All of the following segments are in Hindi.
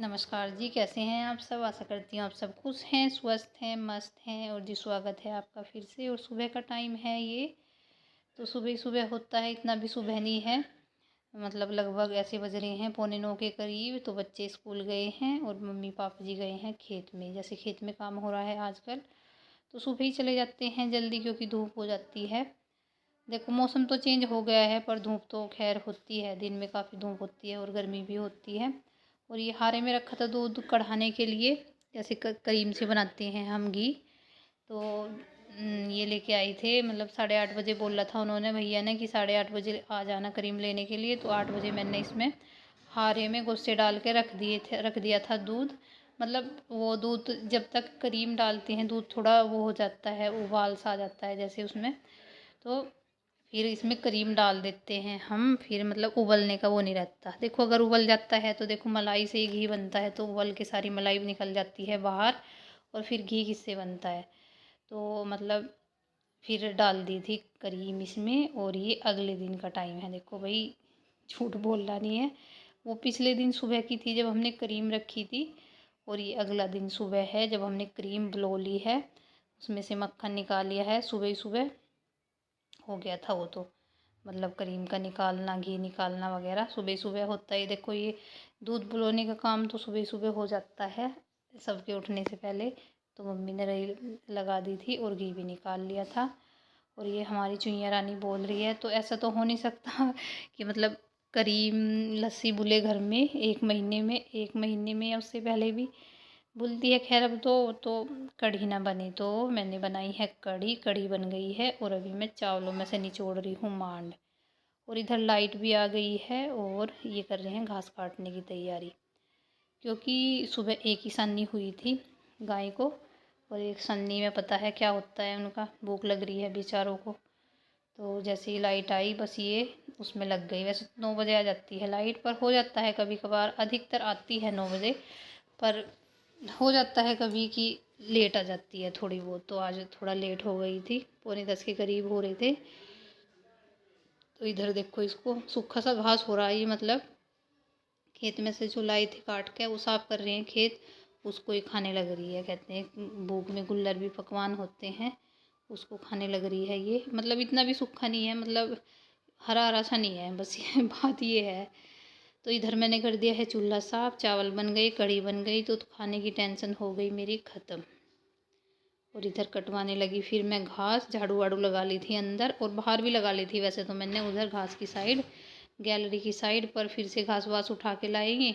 नमस्कार जी, कैसे हैं आप सब? आशा करती हूँ आप सब खुश हैं, स्वस्थ हैं, मस्त हैं। और जी स्वागत है आपका फिर से। और सुबह का टाइम है ये, तो सुबह ही सुबह होता है, इतना भी सुबह नहीं है। मतलब लगभग ऐसे बज रहे हैं 8:45 के करीब। तो बच्चे स्कूल गए हैं और मम्मी पापा जी गए हैं खेत में। जैसे खेत में काम हो रहा है आजकल, तो सुबह ही चले जाते हैं जल्दी, क्योंकि धूप हो जाती है। देखो मौसम तो चेंज हो गया है, पर धूप तो खैर होती है, दिन में काफ़ी धूप होती है और गर्मी भी होती है। और ये हारे में रखा था दूध कढ़ाने के लिए, जैसे क्रीम से बनाते हैं हम घी। तो ये लेके आई थे, मतलब 8:30 बजे बोला था उन्होंने, भैया ने, कि 8:30 बजे आ जाना क्रीम लेने के लिए। तो 8 बजे मैंने इसमें हारे में गुस्से डाल के रख दिया था दूध। मतलब वो दूध जब तक क्रीम डालते हैं, दूध थोड़ा वो हो जाता है, उबाल सा आ जाता है जैसे उसमें। तो फिर इसमें क्रीम डाल देते हैं हम। फिर मतलब उबलने का वो नहीं रहता। देखो अगर उबल जाता है तो देखो मलाई से ही घी बनता है, तो उबल के सारी मलाई निकल जाती है बाहर, और फिर घी किससे बनता है। तो मतलब फिर डाल दी थी क्रीम इसमें। और ये अगले दिन का टाइम है, देखो भाई, झूठ बोलना नहीं है। वो पिछले दिन सुबह की थी जब हमने क्रीम रखी थी, और ये अगला दिन सुबह है जब हमने क्रीम बलो ली है, उसमें से मक्खन निकाल लिया है। सुबह ही सुबह हो गया था वो तो, मतलब क्रीम का निकालना, घी निकालना वगैरह सुबह सुबह होता है। देखो ये दूध बुलाने का काम तो सुबह सुबह हो जाता है सबके उठने से पहले। तो मम्मी ने रही लगा दी थी और घी भी निकाल लिया था। और ये हमारी चुईया रानी बोल रही है, तो ऐसा तो हो नहीं सकता कि मतलब करीम लस्सी बुले घर में 1 महीने में या उससे पहले भी बोलती है। खैर अब तो कढ़ी ना बने, तो मैंने बनाई है कढ़ी। कढ़ी बन गई है और अभी मैं चावलों में से निचोड़ रही हूँ मांड। और इधर लाइट भी आ गई है और ये कर रहे हैं घास काटने की तैयारी, क्योंकि सुबह एक ही सन्नी हुई थी गाय को। और एक सन्नी में पता है क्या होता है, उनका भूख लग रही है बेचारों को। तो जैसे ही लाइट आई, बस ये उसमें लग गई। वैसे तो 9 बजे आ जाती है लाइट, पर हो जाता है कभी कभार, अधिकतर आती है 9 बजे, पर हो जाता है कभी कि लेट आ जाती है थोड़ी बहुत। तो आज थोड़ा लेट हो गई थी, 9:45 के करीब हो रहे थे। तो इधर देखो, इसको सूखा सा घास हो रहा है, ये मतलब खेत में से जो लाई थी काट के, वो साफ कर रहे हैं खेत, उसको ही खाने लग रही है। कहते हैं भूख में गुल्लर भी पकवान होते हैं, उसको खाने लग रही है ये। मतलब इतना भी सूखा नहीं है, मतलब हरा हरा सा नहीं है, बस ये बात ये है। तो इधर मैंने कर दिया है चूल्हा साफ, चावल बन गए, कढ़ी बन गई, तो खाने की टेंशन हो गई मेरी ख़त्म। और इधर कटवाने लगी फिर मैं घास। झाड़ू वाड़ू लगा ली थी अंदर, और बाहर भी लगा ली थी वैसे तो मैंने, उधर घास की साइड, गैलरी की साइड पर। फिर से घास वास उठा के लाएंगे,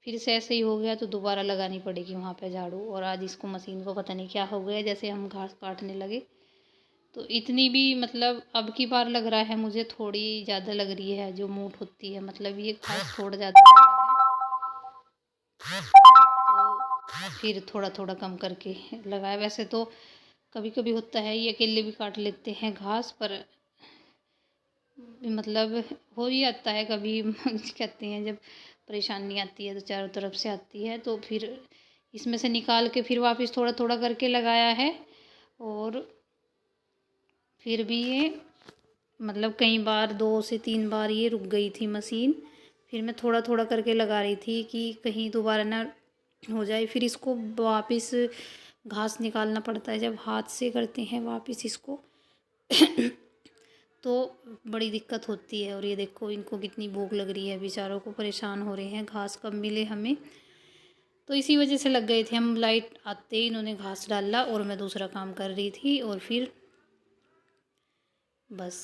फिर से ऐसे ही हो गया तो दोबारा लगानी पड़ेगी वहाँ पे झाड़ू। और आज इसको मशीन को पता नहीं क्या हो गया, जैसे हम घास काटने लगे तो इतनी भी, मतलब अब की बार लग रहा है मुझे थोड़ी ज़्यादा लग रही है जो मूठ होती है, मतलब ये घास थोड़ा ज़्यादा है। तो फिर थोड़ा थोड़ा कम करके लगाया। वैसे तो कभी कभी होता है ये अकेले भी काट लेते हैं घास, पर मतलब हो ही आता है कभी कहते हैं जब परेशानी आती है तो चारों तरफ से आती है। तो फिर इसमें से निकाल के फिर वापस थोड़ा थोड़ा करके लगाया है। और फिर भी ये, मतलब कई बार 2 से 3 बार ये रुक गई थी मशीन। फिर मैं थोड़ा थोड़ा करके लगा रही थी कि कहीं दोबारा ना हो जाए। फिर इसको वापस घास निकालना पड़ता है जब हाथ से करते हैं वापस इसको तो बड़ी दिक्कत होती है। और ये देखो इनको कितनी भूख लग रही है, बेचारों को परेशान हो रहे हैं, घास कब मिले हमें। तो इसी वजह से लग गए थे हम। लाइट आते ही इन्होंने घास डाला और मैं दूसरा काम कर रही थी। और फिर बस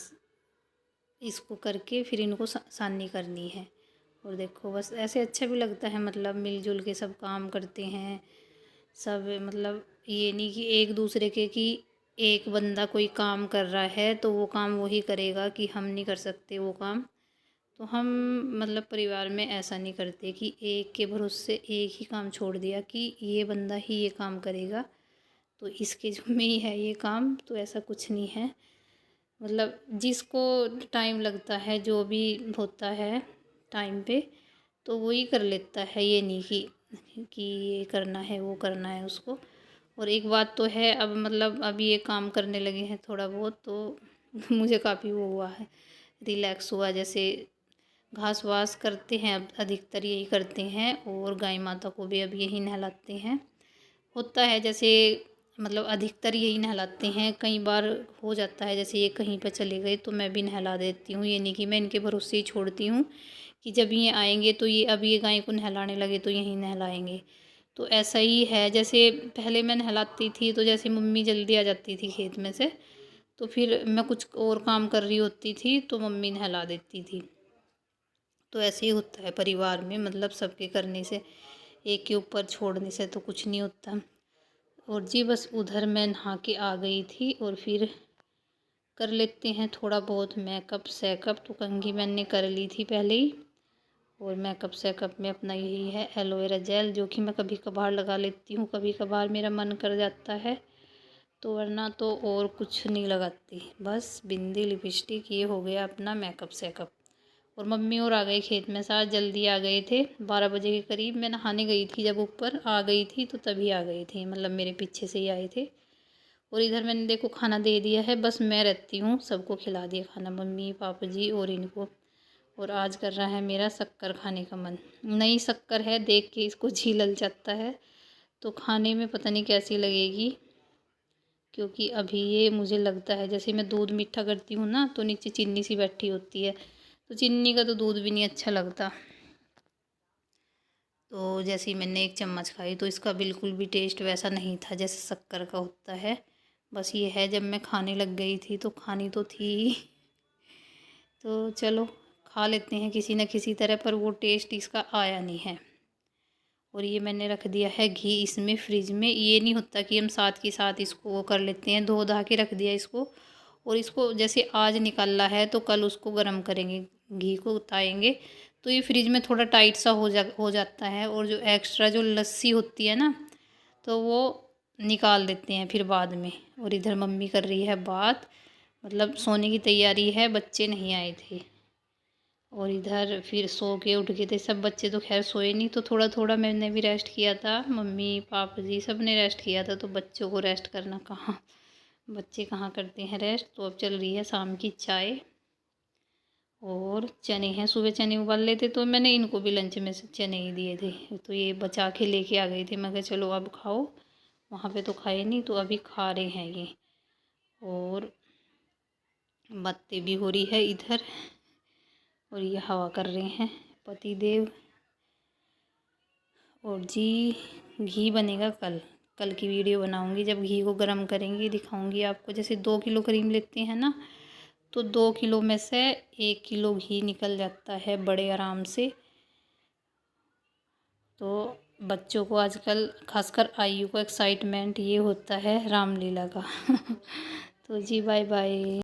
इसको करके फिर इनको सानी करनी है। और देखो बस ऐसे अच्छा भी लगता है, मतलब मिलजुल के सब काम करते हैं सब। मतलब ये नहीं कि एक दूसरे के, कि एक बंदा कोई काम कर रहा है तो वो काम वही करेगा, कि हम नहीं कर सकते वो काम। तो हम मतलब परिवार में ऐसा नहीं करते कि एक के भरोसे एक ही काम छोड़ दिया कि ये बंदा ही ये काम करेगा तो इसके ज़िम्मे ही है ये काम। तो ऐसा कुछ नहीं है। मतलब जिसको टाइम लगता है, जो भी होता है टाइम पे, तो वो ही कर लेता है। ये नहीं कि ये करना है वो करना है उसको। और एक बात तो है, अब मतलब अभी ये काम करने लगे हैं थोड़ा बहुत, तो मुझे काफ़ी वो हुआ है, रिलैक्स हुआ। जैसे घास वास करते हैं, अब अधिकतर यही करते हैं। और गाय माता को भी अब यही नहलाते हैं। होता है जैसे मतलब अधिकतर यही नहलाते हैं। कई बार हो जाता है जैसे ये कहीं पर चले गए तो मैं भी नहला देती हूँ। ये नहीं कि मैं इनके भरोसे ही छोड़ती हूँ कि जब ये आएंगे तो ये अब ये गाय को नहलाने लगे तो यहीं नहलाएंगे। तो ऐसा ही है। जैसे पहले मैं नहलाती थी तो जैसे मम्मी जल्दी आ जाती थी खेत में से, तो फिर मैं कुछ और काम कर रही होती थी तो मम्मी नहला देती थी। तो ऐसे ही होता है परिवार में, मतलब सबके करने से, एक के ऊपर छोड़ने से तो कुछ नहीं होता। और जी बस उधर मैं नहा के आ गई थी और फिर कर लेते हैं थोड़ा बहुत मेकअप सेकअप। तो कंघी मैंने कर ली थी पहले ही। और मेकअप सेकअप में अपना यही है एलोवेरा जेल, जो कि मैं कभी कभार लगा लेती हूँ, कभी कभार मेरा मन कर जाता है तो, वरना तो और कुछ नहीं लगाती। बस बिंदी लिपस्टिक, ये हो गया अपना मेकअप सेकअप। और मम्मी और आ गए खेत में, साथ जल्दी आ गए थे 12 बजे के करीब। मैं नहाने गई थी, जब ऊपर आ गई थी तो तभी आ गए थे, मतलब मेरे पीछे से ही आए थे। और इधर मैंने देखो खाना दे दिया है, बस मैं रहती हूँ, सबको खिला दिया खाना, मम्मी पापा जी और इनको। और आज कर रहा है मेरा शक्कर खाने का मन। नई शक्कर है, देख के इसको जी लल जाता है, तो खाने में पता नहीं कैसी लगेगी। क्योंकि अभी ये मुझे लगता है जैसे मैं दूध मीठा करती हूँ ना, तो नीचे चीनी सी बैठी होती है, तो चीनी का तो दूध भी नहीं अच्छा लगता। तो जैसे ही मैंने एक चम्मच खाई तो इसका बिल्कुल भी टेस्ट वैसा नहीं था जैसे शक्कर का होता है। बस ये है, जब मैं खाने लग गई थी तो खानी तो थी ही तो चलो खा लेते हैं किसी न किसी तरह, पर वो टेस्ट इसका आया नहीं है। और ये मैंने रख दिया है घी इसमें फ्रिज में। ये नहीं होता कि हम साथ के साथ इसको वो कर लेते हैं, धो धा के रख दिया इसको। और इसको जैसे आज निकाला है तो कल उसको गर्म करेंगे, घी को उतारेंगे, तो ये फ्रिज में थोड़ा टाइट सा हो जाता है। और जो एक्स्ट्रा जो लस्सी होती है ना, तो वो निकाल देते हैं फिर बाद में। और इधर मम्मी कर रही है बात, मतलब सोने की तैयारी है, बच्चे नहीं आए थे। और इधर फिर सो के उठ गए थे सब बच्चे, तो खैर सोए नहीं, तो थोड़ा थोड़ा मैंने भी रेस्ट किया था, मम्मी पापा जी सब ने रेस्ट किया था। तो बच्चों को रेस्ट करना कहाँ, बच्चे कहाँ करते हैं रेस्ट। तो अब चल रही है शाम की चाय। और चने हैं, सुबह चने उबाल लेते तो मैंने इनको भी लंच में से चने ही दिए थे, तो ये बचा के लेके आ गई थी। मैं कहा चलो अब खाओ, वहाँ पे तो खाए नहीं, तो अभी खा रहे हैं ये। और बातें भी हो रही है इधर, और ये हवा कर रहे हैं पति देव। और जी घी बनेगा कल, कल की वीडियो बनाऊंगी, जब घी को गर्म करेंगी दिखाऊंगी आपको। जैसे 2 किलो क्रीम लेते हैं ना, तो 2 किलो में से 1 किलो घी निकल जाता है बड़े आराम से। तो बच्चों को आजकल खासकर आयु को एक्साइटमेंट ये होता है रामलीला का तो जी बाय बाय।